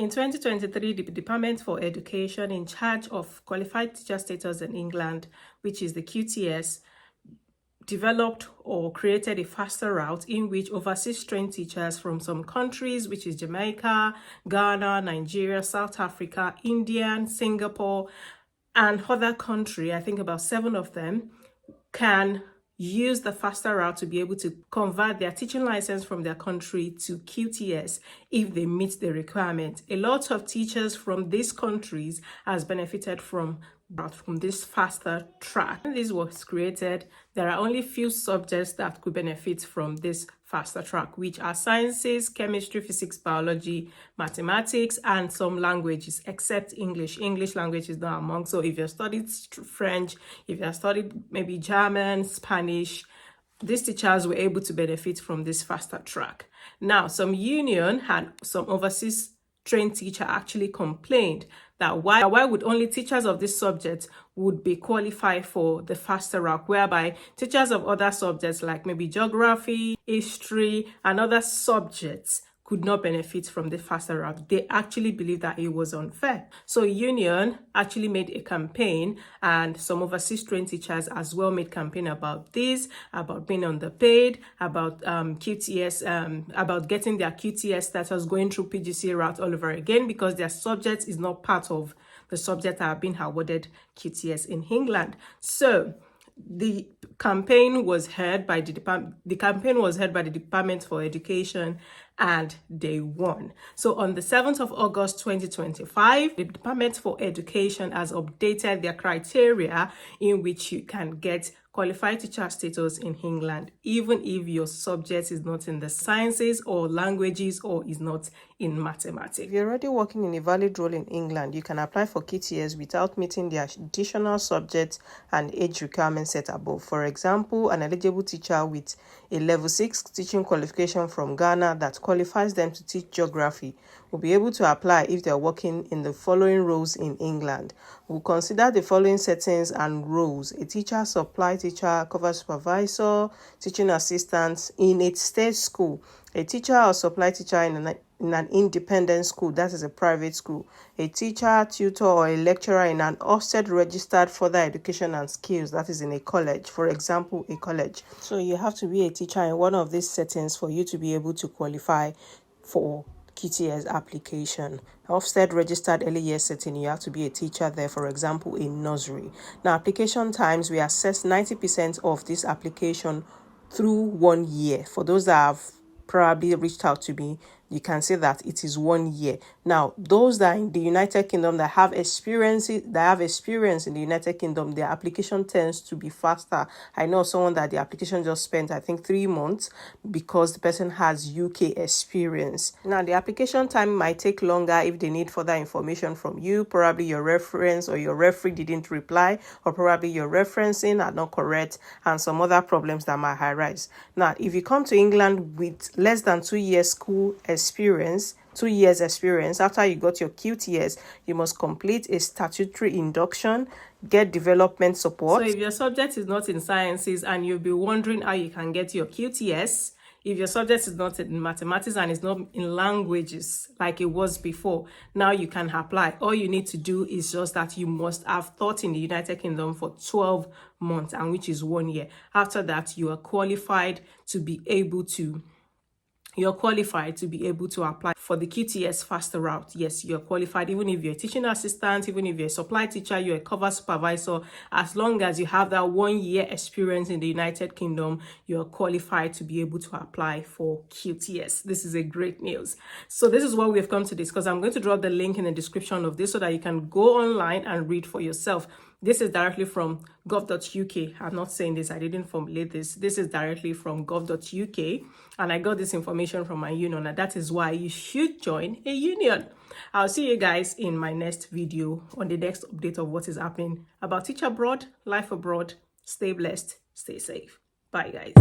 In 2023, the Department for Education in charge of qualified teacher status in England, which is the QTS, developed or created a faster route in which overseas trained teachers from some countries, which is Jamaica, Ghana, Nigeria, South Africa, India, Singapore, and other countries, I think about 7 of them, can use the faster route to be able to convert their teaching license from their country to QTS if they meet the requirement. A lot of teachers from these countries has benefited from this faster track. When this was created, there are only few subjects that could benefit from this faster track, which are sciences, chemistry, physics, biology, mathematics, and some languages, except English. English language is not among. So if you've studied French, if you've studied maybe German, Spanish, these teachers were able to benefit from this faster track. Now, some union and some overseas trained teacher actually complained that why would only teachers of this subject would be qualified for the faster route, whereby teachers of other subjects like maybe geography, history, and other subjects could not benefit from the faster route. They actually believed that it was unfair. So union actually made a campaign, and some overseas trained teachers as well made campaign about this, about being underpaid, about QTS, about getting their QTS status, going through PGC route all over again because their subject is not part of the subject that have been awarded QTS in England. So the campaign was heard by the Department for Education, and they won. So on the 7th of August 2025, the Department for Education has updated their criteria in which you can get qualified teacher status in England, even if your subject is not in the sciences or languages or is not in mathematics. If you're already working in a valid role in England, you can apply for QTS without meeting the additional subject and age requirements set above. For example, an eligible teacher with a level 6 teaching qualification from Ghana that qualifies them to teach geography will be able to apply if they're working in the following roles in England. We'll consider the following settings and roles: a teacher, supply teacher, cover supervisor, teaching assistant in a state school, a teacher or supply teacher in an independent school, that is a private school, a teacher, tutor, or a lecturer in an Ofsted registered further education and skills, that is in a college, for example, a college. So you have to be a teacher in one of these settings for you to be able to qualify for QTS application. Ofsted registered early years setting, you have to be a teacher there, for example, in nursery. Now, application times, we assess 90% of this application through 1 year. For those that have probably reached out to me, you can say that it is 1 year. Now, those that are in the United Kingdom that have experience in the United Kingdom, their application tends to be faster. I know someone that the application just spent, I think, 3 months because the person has UK experience. Now, the application time might take longer if they need further information from you. Probably your reference or your referee didn't reply, or probably your referencing are not correct, and some other problems that might arise. Now, if you come to England with less than 2 years school experience, 2 years experience, after you got your QTS, you must complete a statutory induction, get development support. So if your subject is not in sciences and you'll be wondering how you can get your QTS, if your subject is not in mathematics and it's not in languages like it was before, now you can apply. All you need to do is just that you must have taught in the United Kingdom for 12 months, and which is 1 year. After that, you are qualified to be able to apply for the QTS faster route. Yes, you're qualified, even if you're a teaching assistant, even if you're a supply teacher, you're a cover supervisor, as long as you have that 1 year experience in the United Kingdom, you're qualified to be able to apply for QTS. This is a great news. So this is what we've come to discuss. I'm going to drop the link in the description of this so that you can go online and read for yourself. This is directly from gov.uk. I'm not saying this, I didn't formulate this. This is directly from gov.uk, and I got this information from my union, and that is why you should join a union. I'll see you guys in my next video on the next update of what is happening about teach abroad, life abroad. Stay blessed, stay safe. Bye, guys.